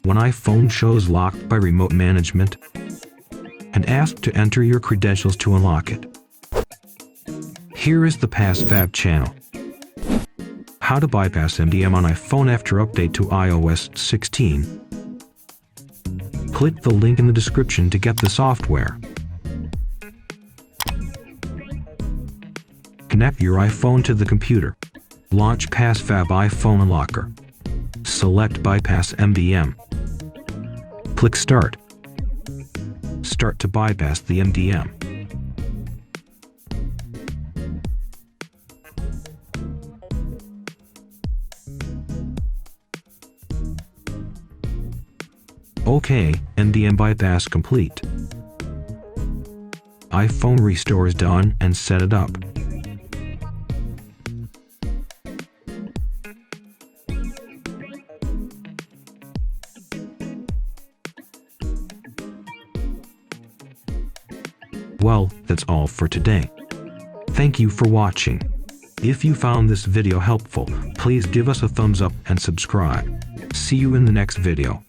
when iPhone shows locked by remote management, and ask to enter your credentials to unlock it. Here is the PassFab channel. How to bypass MDM on iPhone after update to iOS 16. Click the link in the description to get the software. Connect your iPhone to the computer. Launch PassFab iPhone Unlocker. Select Bypass MDM. Click Start. Start to bypass the MDM. OK, MDM bypass complete. iPhone restore is done and set it up. Well, that's all for today. Thank you for watching. If you found this video helpful, please give us a thumbs up and subscribe. See you in the next video.